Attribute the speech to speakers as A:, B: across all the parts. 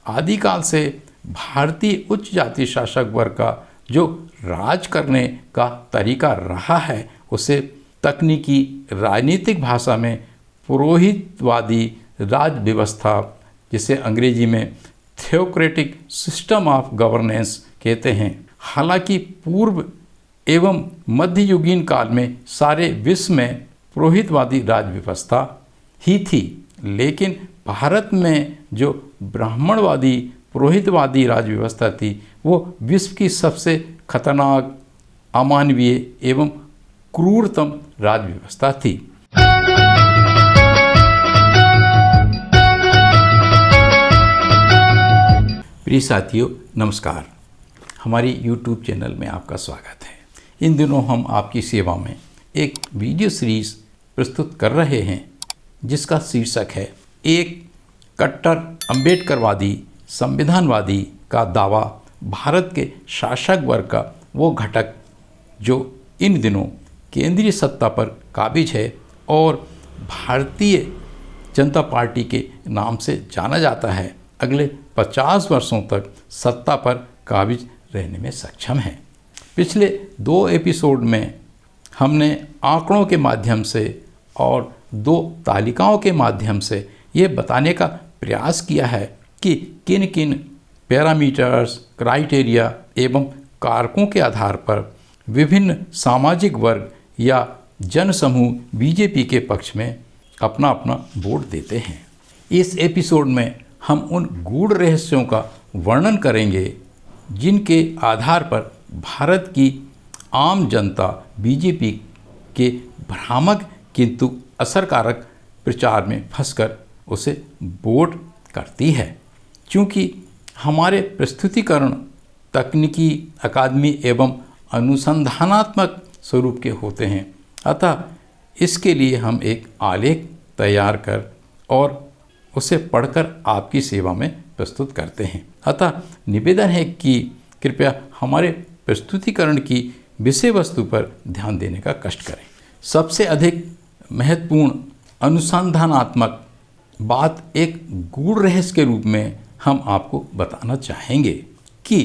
A: आदिकाल से भारतीय उच्च जाति शासक वर्ग का जो राज करने का तरीका रहा है उसे तकनीकी राजनीतिक भाषा में पुरोहितवादी राज व्यवस्था, जिसे अंग्रेजी में थियोक्रेटिक सिस्टम ऑफ गवर्नेंस कहते हैं। हालांकि पूर्व एवं मध्ययुगीन काल में सारे विश्व में पुरोहितवादी राज व्यवस्था ही थी, लेकिन भारत में जो ब्राह्मणवादी पुरोहितवादी राज व्यवस्था थी वो विश्व की सबसे खतरनाक, अमानवीय एवं क्रूरतम राज व्यवस्था थी। प्रिय साथियों, नमस्कार। हमारी YouTube चैनल में आपका स्वागत है। इन दिनों हम आपकी सेवा में एक वीडियो सीरीज प्रस्तुत कर रहे हैं जिसका शीर्षक है एक कट्टर अम्बेडकरवादी संविधानवादी का दावा, भारत के शासक वर्ग का वो घटक जो इन दिनों केंद्रीय सत्ता पर काबिज है और भारतीय जनता पार्टी के नाम से जाना जाता है, अगले 50 वर्षों तक सत्ता पर काबिज रहने में सक्षम है। पिछले 2 एपिसोड में हमने आंकड़ों के माध्यम से और 2 तालिकाओं के माध्यम से ये बताने का प्रयास किया है कि किन किन पैरामीटर्स, क्राइटेरिया एवं कारकों के आधार पर विभिन्न सामाजिक वर्ग या जनसमूह बीजेपी के पक्ष में अपना अपना वोट देते हैं। इस एपिसोड में हम उन गूढ़ रहस्यों का वर्णन करेंगे जिनके आधार पर भारत की आम जनता बीजेपी के भ्रामक किंतु असरकारक प्रचार में फंसकर उसे वोट करती है। चूँकि हमारे प्रस्तुतिकरण तकनीकी, अकादमी एवं अनुसंधानात्मक स्वरूप के होते हैं, अतः इसके लिए हम एक आलेख तैयार कर और उसे पढ़कर आपकी सेवा में प्रस्तुत करते हैं। अतः निवेदन है कि कृपया हमारे प्रस्तुतिकरण की विषय वस्तु पर ध्यान देने का कष्ट करें। सबसे अधिक महत्वपूर्ण अनुसंधानात्मक बात एक गूढ़ रहस्य के रूप में हम आपको बताना चाहेंगे कि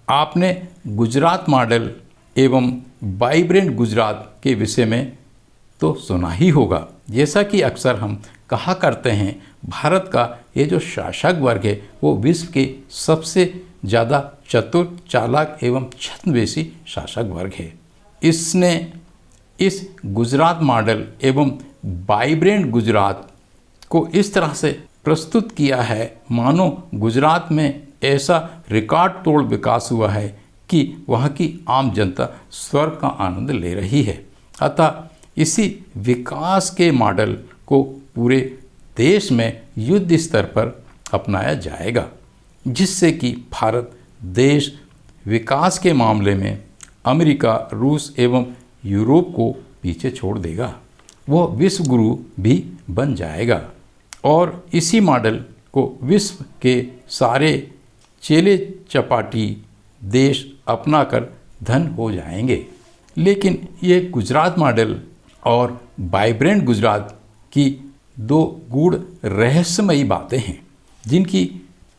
A: आपने गुजरात मॉडल एवं वाइब्रेंट गुजरात के विषय में तो सुना ही होगा। जैसा कि अक्सर हम कहा करते हैं, भारत का ये जो शासक वर्ग है वो विश्व के सबसे ज़्यादा चतुर, चालाक एवं छद्मवेशी शासक वर्ग है। इसने इस गुजरात मॉडल एवं वाइब्रेंट गुजरात को इस तरह से प्रस्तुत किया है मानो गुजरात में ऐसा रिकॉर्ड तोड़ विकास हुआ है कि वहाँ की आम जनता स्वर्ग का आनंद ले रही है। अतः इसी विकास के मॉडल को पूरे देश में युद्ध स्तर पर अपनाया जाएगा, जिससे कि भारत देश विकास के मामले में अमेरिका, रूस एवं यूरोप को पीछे छोड़ देगा। वो विश्व गुरु भी बन जाएगा और इसी मॉडल को विश्व के सारे चेले चपाटी देश अपनाकर धन हो जाएंगे। लेकिन ये गुजरात मॉडल और वाइब्रेंट गुजरात की 2 गूढ़ रहस्यमयी बातें हैं जिनकी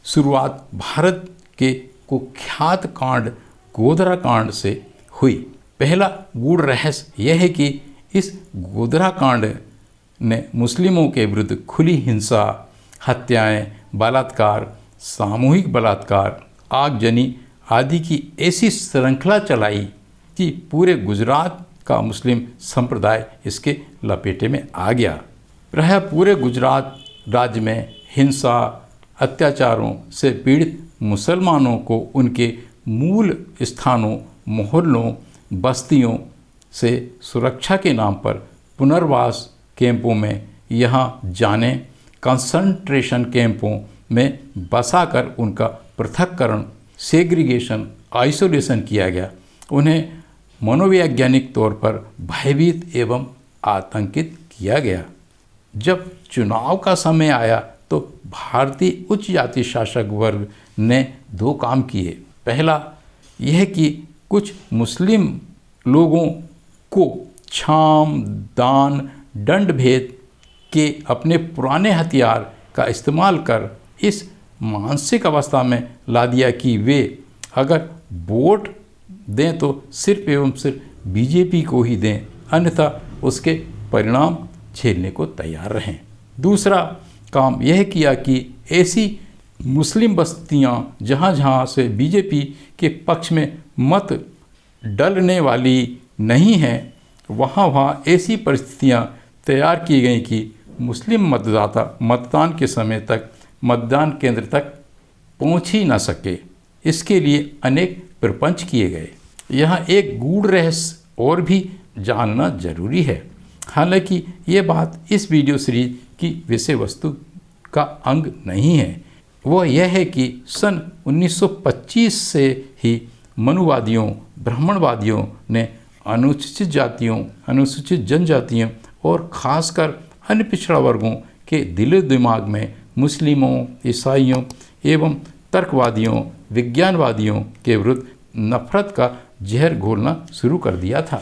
A: शुरुआत भारत के कुख्यात कांड गोधरा कांड से हुई। पहला गूढ़ रहस्य यह है कि इस गोधरा कांड ने मुस्लिमों के विरुद्ध खुली हिंसा, हत्याएं, बलात्कार, सामूहिक बलात्कार, आगजनी आदि की ऐसी श्रृंखला चलाई कि पूरे गुजरात का मुस्लिम संप्रदाय इसके लपेटे में आ गया। प्रायः पूरे गुजरात राज्य में हिंसा, अत्याचारों से पीड़ित मुसलमानों को उनके मूल स्थानों, मोहल्लों, बस्तियों से सुरक्षा के नाम पर पुनर्वास कैंपों में यहाँ जाने, कंसंट्रेशन कैंपों में बसाकर उनका पृथक्करण, सेग्रीगेशन, आइसोलेशन किया गया। उन्हें मनोवैज्ञानिक तौर पर भयभीत एवं आतंकित किया गया। जब चुनाव का समय आया तो भारतीय उच्च जाति शासक वर्ग ने 2 काम किए। पहला यह कि कुछ मुस्लिम लोगों को छाम, दान, दंड भेद के अपने पुराने हथियार का इस्तेमाल कर इस मानसिक अवस्था में ला दिया कि वे अगर वोट दें तो सिर्फ एवं सिर्फ बीजेपी को ही दें, अन्यथा उसके परिणाम झेलने को तैयार रहें। दूसरा काम यह किया कि ऐसी मुस्लिम बस्तियां जहां जहां से बीजेपी के पक्ष में मत डलने वाली नहीं हैं, वहां ऐसी परिस्थितियां तैयार की गई कि मुस्लिम मतदाता मतदान के समय तक मतदान केंद्र तक पहुंच ही ना सके। इसके लिए अनेक प्रपंच किए गए। यहाँ एक गूढ़ रहस्य और भी जानना जरूरी है। हालांकि ये बात इस वीडियो सीरीज की विषय वस्तु का अंग नहीं है। वह यह है कि सन 1925 से ही मनुवादियों, ब्राह्मणवादियों ने अनुसूचित जातियों, अनुसूचित जनजातियों और खासकर अन्य पिछड़ा वर्गों के दिलो दिमाग में मुस्लिमों, ईसाइयों एवं तर्कवादियों, विज्ञानवादियों के विरुद्ध नफरत का जहर घोलना शुरू कर दिया था।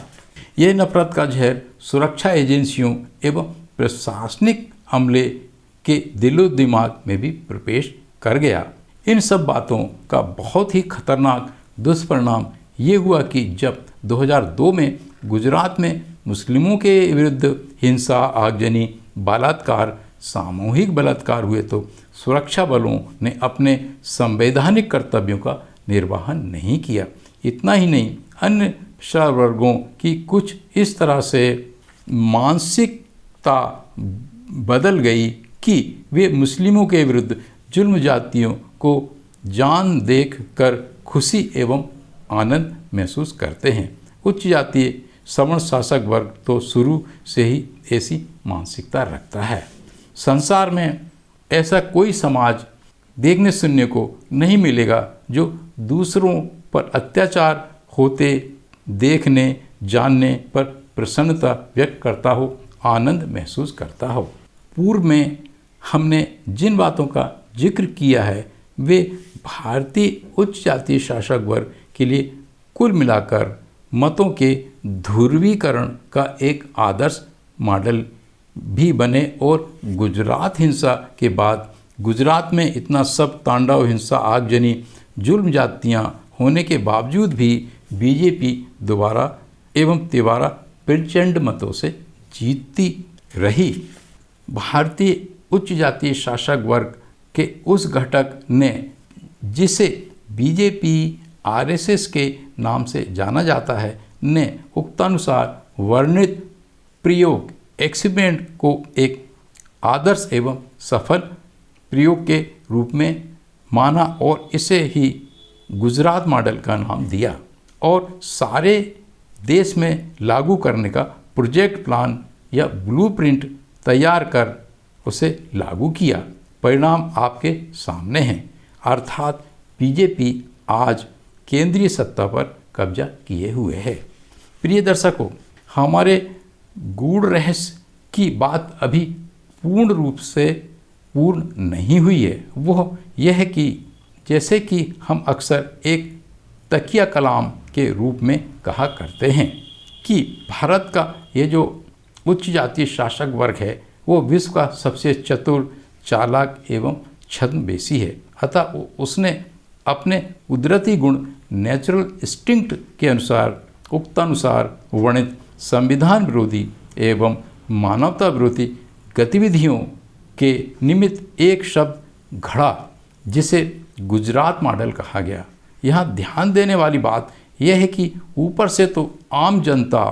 A: यह नफरत का जहर सुरक्षा एजेंसियों एवं प्रशासनिक अमले के दिलो दिमाग में भी प्रवेश कर गया। इन सब बातों का बहुत ही खतरनाक दुष्परिणाम ये हुआ कि जब 2002 में गुजरात में मुस्लिमों के विरुद्ध हिंसा, आगजनी, बलात्कार, सामूहिक बलात्कार हुए तो सुरक्षा बलों ने अपने संवैधानिक कर्तव्यों का निर्वहन नहीं किया। इतना ही नहीं, अन्य पिछड़ा वर्गों की कुछ इस तरह से मानसिकता बदल गई कि वे मुस्लिमों के विरुद्ध जुल्म जातियों को जान देख कर खुशी एवं आनंद महसूस करते हैं। उच्च जातीय सवर्ण शासक वर्ग तो शुरू से ही ऐसी मानसिकता रखता है। संसार में ऐसा कोई समाज देखने सुनने को नहीं मिलेगा जो दूसरों पर अत्याचार होते देखने जानने पर प्रसन्नता व्यक्त करता हो, आनंद महसूस करता हो। पूर्व में हमने जिन बातों का जिक्र किया है वे भारतीय उच्च जातीय शासक वर्ग के लिए कुल मिलाकर मतों के ध्रुवीकरण का एक आदर्श मॉडल भी बने और गुजरात हिंसा के बाद गुजरात में इतना सब तांडव, हिंसा, आगजनी, जुल्म जातियाँ होने के बावजूद भी बीजेपी दोबारा एवं तिबारा प्रचंड मतों से जीतती रही। भारतीय उच्च जातीय शासक वर्ग के उस घटक ने जिसे बीजेपी आरएसएस के नाम से जाना जाता है ने उक्तानुसार वर्णित प्रयोग एक्सपेरिमेंट को एक आदर्श एवं सफल प्रयोग के रूप में माना और इसे ही गुजरात मॉडल का नाम दिया और सारे देश में लागू करने का प्रोजेक्ट प्लान या ब्लूप्रिंट तैयार कर उसे लागू किया। परिणाम आपके सामने हैं, अर्थात बीजेपी आज केंद्रीय सत्ता पर कब्जा किए हुए है। प्रिय दर्शकों, हमारे गूढ़ रहस्य की बात अभी पूर्ण रूप से पूर्ण नहीं हुई है। वह यह है कि जैसे कि हम अक्सर एक तकिया कलाम के रूप में कहा करते हैं कि भारत का ये जो उच्च जातीय शासक वर्ग है वो विश्व का सबसे चतुर, चालाक एवं छद्मवेशी है। अतः उसने अपने कुदरती गुण नेचुरल इंस्टिंक्ट के अनुसार उक्तानुसार वर्णित संविधान विरोधी एवं मानवता विरोधी गतिविधियों के निमित्त एक शब्द घड़ा, जिसे गुजरात मॉडल कहा गया। यहाँ ध्यान देने वाली बात यह है कि ऊपर से तो आम जनता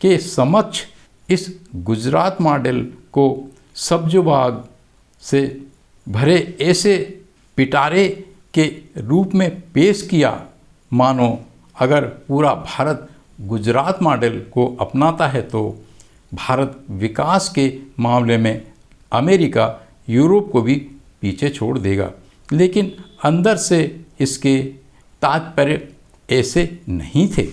A: के समक्ष इस गुजरात मॉडल को सब्जुबाग से भरे ऐसे पिटारे के रूप में पेश किया मानो अगर पूरा भारत गुजरात मॉडल को अपनाता है तो भारत विकास के मामले में अमेरिका, यूरोप को भी पीछे छोड़ देगा। लेकिन अंदर से इसके तात्पर्य ऐसे नहीं थे।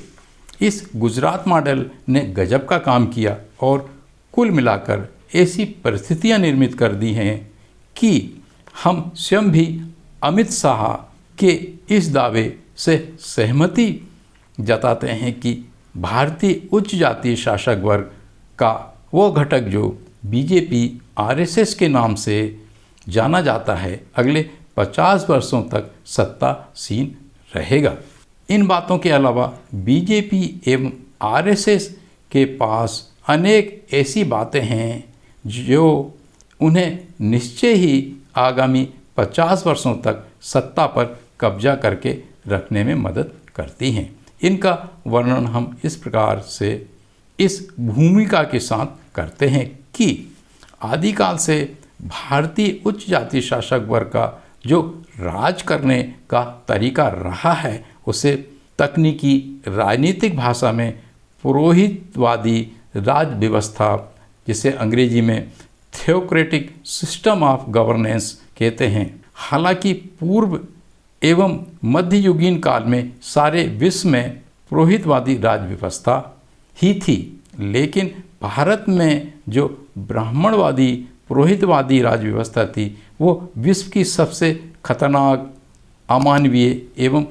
A: इस गुजरात मॉडल ने गजब का काम किया और कुल मिलाकर ऐसी परिस्थितियां निर्मित कर दी हैं कि हम स्वयं भी अमित शाह के इस दावे से सहमति जताते हैं कि भारतीय उच्च जातीय शासक वर्ग का वो घटक जो बीजेपी आरएसएस के नाम से जाना जाता है, अगले 50 वर्षों तक सत्तासीन रहेगा। इन बातों के अलावा बीजेपी एवं आरएसएस के पास अनेक ऐसी बातें हैं जो उन्हें निश्चय ही आगामी 50 वर्षों तक सत्ता पर कब्जा करके रखने में मदद करती हैं। इनका वर्णन हम इस प्रकार से इस भूमिका के साथ करते हैं कि आदिकाल से भारतीय उच्च जाति शासक वर्ग का जो राज करने का तरीका रहा है उसे तकनीकी राजनीतिक भाषा में पुरोहितवादी राज व्यवस्था, जिसे अंग्रेजी में थियोक्रेटिक सिस्टम ऑफ गवर्नेंस कहते हैं। हालांकि पूर्व एवं मध्ययुगीन काल में सारे विश्व में पुरोहितवादी राज व्यवस्था ही थी, लेकिन भारत में जो ब्राह्मणवादी पुरोहितवादी राज व्यवस्था थी वो विश्व की सबसे खतरनाक, अमानवीय एवं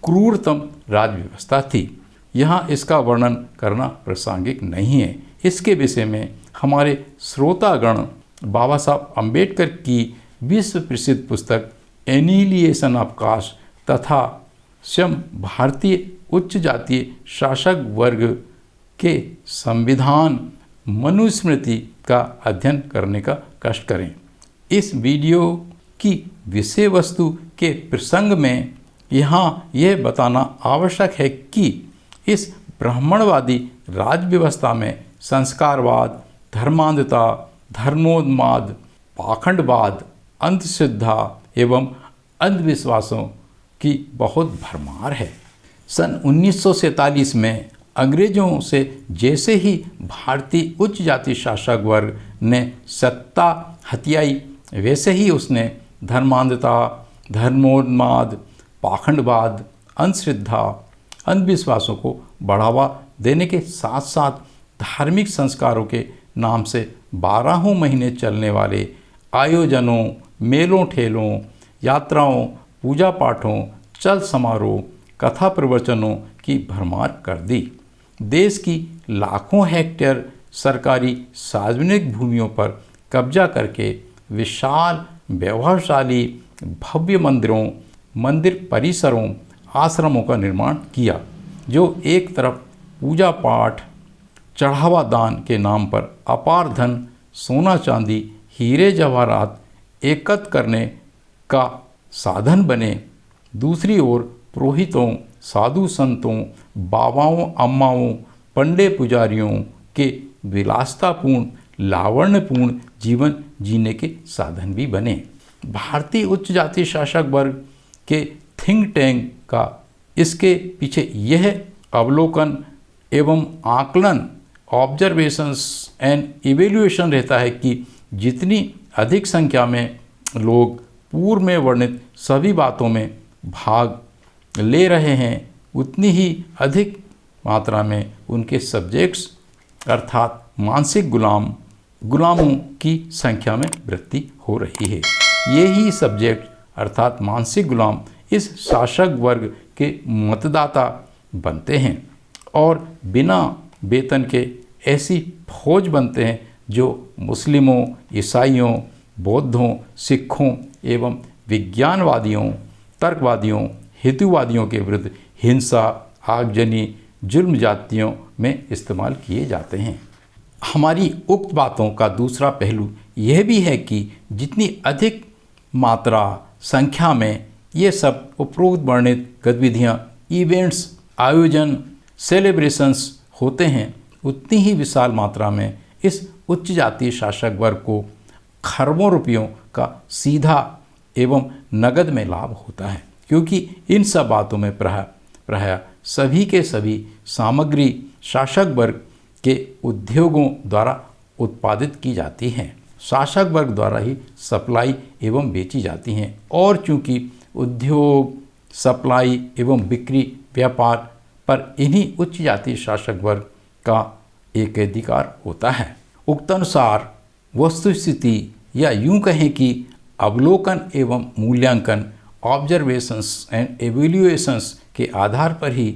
A: क्रूरतम राज व्यवस्था थी। यहाँ इसका वर्णन करना प्रासंगिक नहीं है। इसके विषय में हमारे श्रोतागण बाबा साहब अम्बेडकर की विश्व प्रसिद्ध पुस्तक एनिहिलेशन ऑफ कास्ट तथा स्वयं भारतीय उच्च जातीय शासक वर्ग के संविधान मनुस्मृति का अध्ययन करने का कष्ट करें। इस वीडियो की विषय वस्तु के प्रसंग में यहाँ यह बताना आवश्यक है कि इस ब्राह्मणवादी राज व्यवस्था में संस्कारवाद, धर्मांधता, धर्मोन्माद, पाखंडवाद, अंधश्रद्धा एवं अंधविश्वासों की बहुत भरमार है। सन 1947 में अंग्रेजों से जैसे ही भारतीय उच्च जाति शासक वर्ग ने सत्ता हथियाई, वैसे ही उसने धर्मांधता, धर्मोन्माद, पाखंडवाद, अंधश्रद्धा, अंधविश्वासों को बढ़ावा देने के साथ साथ धार्मिक संस्कारों के नाम से 12 महीने चलने वाले आयोजनों, मेलों ठेलों, यात्राओं, पूजा पाठों, चल समारोह, कथा प्रवचनों की भरमार कर दी। देश की लाखों हेक्टेयर सरकारी सार्वजनिक भूमियों पर कब्जा करके विशाल वैभवशाली भव्य मंदिरों, मंदिर परिसरों, आश्रमों का निर्माण किया, जो एक तरफ पूजा पाठ, चढ़ावा दान के नाम पर अपार धन, सोना चांदी, हीरे जवाहरात एकत्र करने का साधन बने, दूसरी ओर पुरोहितों, साधु संतों, बाबाओं, अम्माओं, पंडे पुजारियों के विलासतापूर्ण, लावण्यपूर्ण जीवन जीने के साधन भी बने। भारतीय उच्च जाति शासक वर्ग के थिंक टैंक का इसके पीछे यह अवलोकन एवं आकलन, ऑब्जर्वेशंस एंड इवेल्युएशन रहता है कि जितनी अधिक संख्या में लोग पूर्व में वर्णित सभी बातों में भाग ले रहे हैं, उतनी ही अधिक मात्रा में उनके सब्जेक्ट्स अर्थात मानसिक गुलामों की संख्या में वृद्धि हो रही है। यही सब्जेक्ट अर्थात मानसिक गुलाम इस शासक वर्ग के मतदाता बनते हैं और बिना वेतन के ऐसी फौज बनते हैं जो मुस्लिमों, ईसाइयों, बौद्धों, सिखों एवं विज्ञानवादियों, तर्कवादियों, हेतुवादियों के विरुद्ध हिंसा, आगजनी, जुल्म जातियों में इस्तेमाल किए जाते हैं। हमारी उक्त बातों का दूसरा पहलू यह भी है कि जितनी अधिक मात्रा संख्या में ये सब उपरोक्त वर्णित गतिविधियाँ, इवेंट्स, आयोजन, सेलिब्रेशंस होते हैं, उतनी ही विशाल मात्रा में इस उच्च जातीय शासक वर्ग को खरबों रुपयों का सीधा एवं नगद में लाभ होता है, क्योंकि इन सब बातों में प्रायः सभी के सभी सामग्री शासक वर्ग के उद्योगों द्वारा उत्पादित की जाती हैं, शासक वर्ग द्वारा ही सप्लाई एवं बेची जाती हैं। और चूंकि उद्योग, सप्लाई एवं बिक्री व्यापार पर इन्हीं उच्च जातीय शासक वर्ग का एक अधिकार होता है। उक्तानुसार वस्तुस्थिति या यूं कहें कि अवलोकन एवं मूल्यांकन, ऑब्जर्वेशंस एंड एवेल्युएशंस के आधार पर ही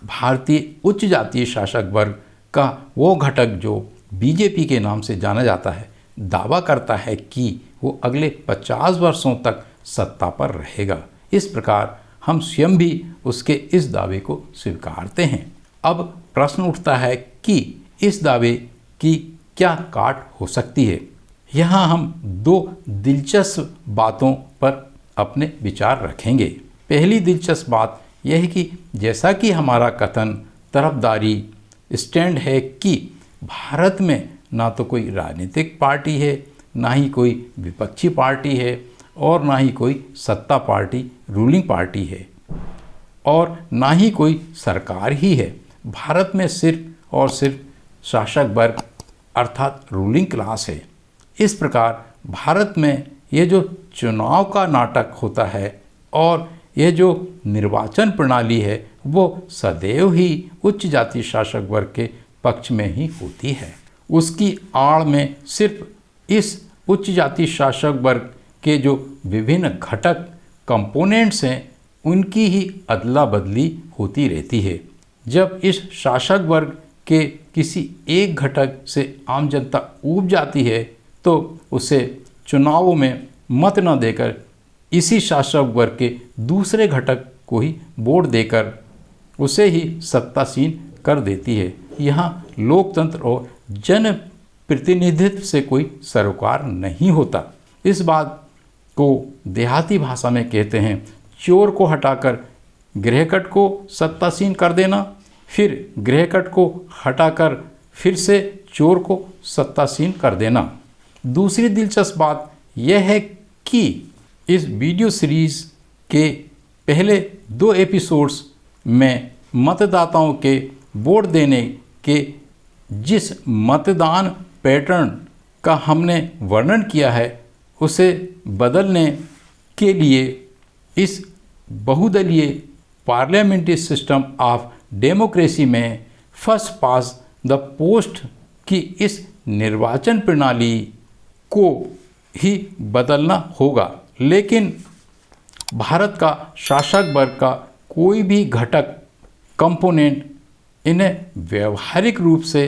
A: भारतीय उच्च जातीय शासक वर्ग का वो घटक जो बीजेपी के नाम से जाना जाता है, दावा करता है कि वो अगले 50 वर्षों तक सत्ता पर रहेगा। इस प्रकार हम स्वयं भी उसके इस दावे को स्वीकारते हैं। अब प्रश्न उठता है कि इस दावे की क्या काट हो सकती है। यहाँ हम दो दिलचस्प बातों पर अपने विचार रखेंगे। पहली दिलचस्प बात यह है कि जैसा कि हमारा कथन तरफदारी स्टैंड है कि भारत में ना तो कोई राजनीतिक पार्टी है, ना ही कोई विपक्षी पार्टी है, और ना ही कोई सत्ता पार्टी रूलिंग पार्टी है, और ना ही कोई सरकार ही है। भारत में सिर्फ और सिर्फ शासक वर्ग अर्थात रूलिंग क्लास है। इस प्रकार भारत में ये जो चुनाव का नाटक होता है और ये जो निर्वाचन प्रणाली है वो सदैव ही उच्च जाति शासक वर्ग के पक्ष में ही होती है। उसकी आड़ में सिर्फ इस उच्च जाति शासक वर्ग के जो विभिन्न घटक कंपोनेंट्स हैं उनकी ही अदला बदली होती रहती है। जब इस शासक वर्ग के किसी एक घटक से आम जनता ऊब जाती है तो उसे चुनावों में मत न देकर इसी शासक वर्ग के दूसरे घटक को ही वोट देकर उसे ही सत्तासीन कर देती है। यहाँ लोकतंत्र और जन प्रतिनिधित्व से कोई सरोकार नहीं होता। इस बात को देहाती भाषा में कहते हैं चोर को हटाकर गृहकट को सत्तासीन कर देना, फिर गृहकट को हटाकर फिर से चोर को सत्तासीन कर देना। दूसरी दिलचस्प बात यह है कि इस वीडियो सीरीज़ के पहले 2 एपिसोड्स में मतदाताओं के वोट देने के जिस मतदान पैटर्न का हमने वर्णन किया है उसे बदलने के लिए इस बहुदलीय पार्लियामेंट्री सिस्टम ऑफ डेमोक्रेसी में फर्स्ट पास द पोस्ट की इस निर्वाचन प्रणाली को ही बदलना होगा। लेकिन भारत का शासक वर्ग का कोई भी घटक कंपोनेंट इन्हें व्यवहारिक रूप से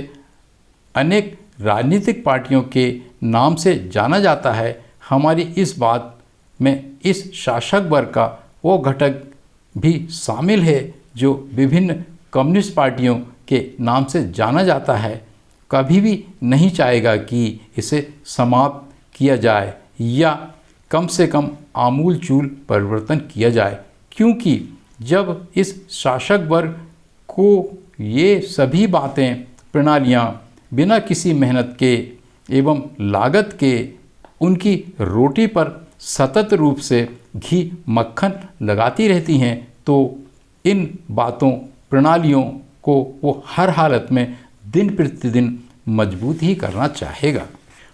A: अनेक राजनीतिक पार्टियों के नाम से जाना जाता है। हमारी इस बात में इस शासक वर्ग का वो घटक भी शामिल है जो विभिन्न कम्युनिस्ट पार्टियों के नाम से जाना जाता है। कभी भी नहीं चाहेगा कि इसे समाप्त किया जाए या कम से कम आमूल चूल परिवर्तन किया जाए, क्योंकि जब इस शासक वर्ग को ये सभी बातें प्रणालियाँ बिना किसी मेहनत के एवं लागत के उनकी रोटी पर सतत रूप से घी मक्खन लगाती रहती हैं तो इन बातों प्रणालियों को वो हर हालत में दिन प्रतिदिन मजबूत ही करना चाहेगा।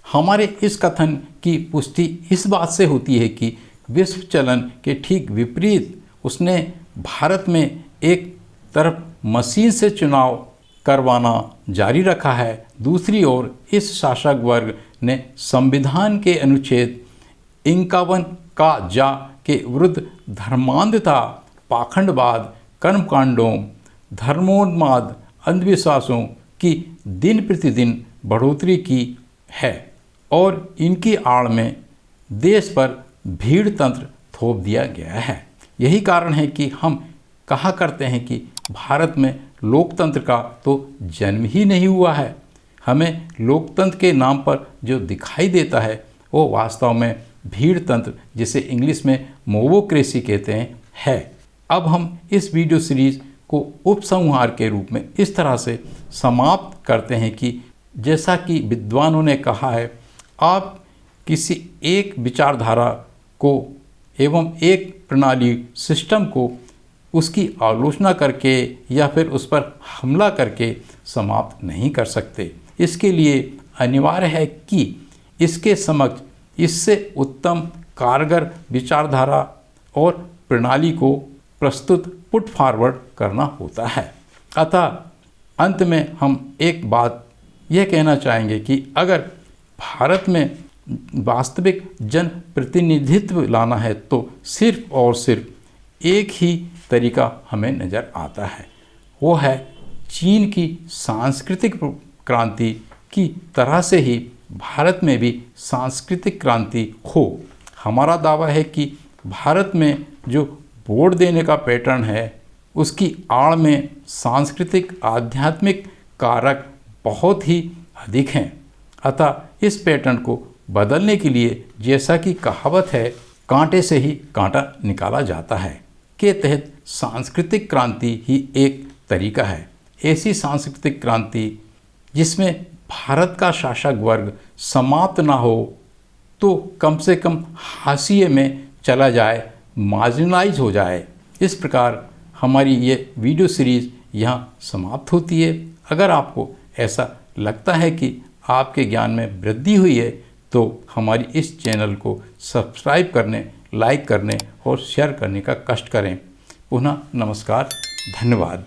A: हमारे इस कथन की पुष्टि इस बात से होती है कि विश्व चलन के ठीक विपरीत उसने भारत में एक तरफ मशीन से चुनाव करवाना जारी रखा है, दूसरी ओर इस शासक वर्ग ने संविधान के अनुच्छेद 51 का जा के विरुद्ध धर्मांधता, पाखंडवाद, कर्मकांडों, धर्मोन्माद, अंधविश्वासों की दिन प्रतिदिन बढ़ोतरी की है और इनकी आड़ में देश पर भीड़ तंत्र थोप दिया गया है। यही कारण है कि हम कहा करते हैं कि भारत में लोकतंत्र का तो जन्म ही नहीं हुआ है। हमें लोकतंत्र के नाम पर जो दिखाई देता है वो वास्तव में भीड़ तंत्र, जिसे इंग्लिश में मोबोक्रेसी कहते हैं, है। अब हम इस वीडियो सीरीज़ को उपसंहार के रूप में इस तरह से समाप्त करते हैं कि जैसा कि विद्वानों ने कहा है, आप किसी एक विचारधारा को एवं एक प्रणाली सिस्टम को उसकी आलोचना करके या फिर उस पर हमला करके समाप्त नहीं कर सकते। इसके लिए अनिवार्य है कि इसके समक्ष इससे उत्तम कारगर विचारधारा और प्रणाली को प्रस्तुत पुट फॉरवर्ड करना होता है। अतः अंत में हम एक बात यह कहना चाहेंगे कि अगर भारत में वास्तविक जन प्रतिनिधित्व लाना है तो सिर्फ और सिर्फ एक ही तरीका हमें नज़र आता है, वो है चीन की सांस्कृतिक क्रांति की तरह से ही भारत में भी सांस्कृतिक क्रांति हो। हमारा दावा है कि भारत में जो वोट देने का पैटर्न है उसकी आड़ में सांस्कृतिक आध्यात्मिक कारक बहुत ही अधिक हैं। अतः इस पैटर्न को बदलने के लिए, जैसा कि कहावत है, कांटे से ही कांटा निकाला जाता है, के तहत सांस्कृतिक क्रांति ही एक तरीका है। ऐसी सांस्कृतिक क्रांति जिसमें भारत का शासक वर्ग समाप्त ना हो तो कम से कम हाशिए में चला जाए, मार्जिनलाइज हो जाए। इस प्रकार हमारी ये वीडियो सीरीज़ यहाँ समाप्त होती है। अगर आपको ऐसा लगता है कि आपके ज्ञान में वृद्धि हुई है तो हमारी इस चैनल को सब्सक्राइब करने, लाइक करने और शेयर करने का कष्ट करें। पुनः नमस्कार, धन्यवाद।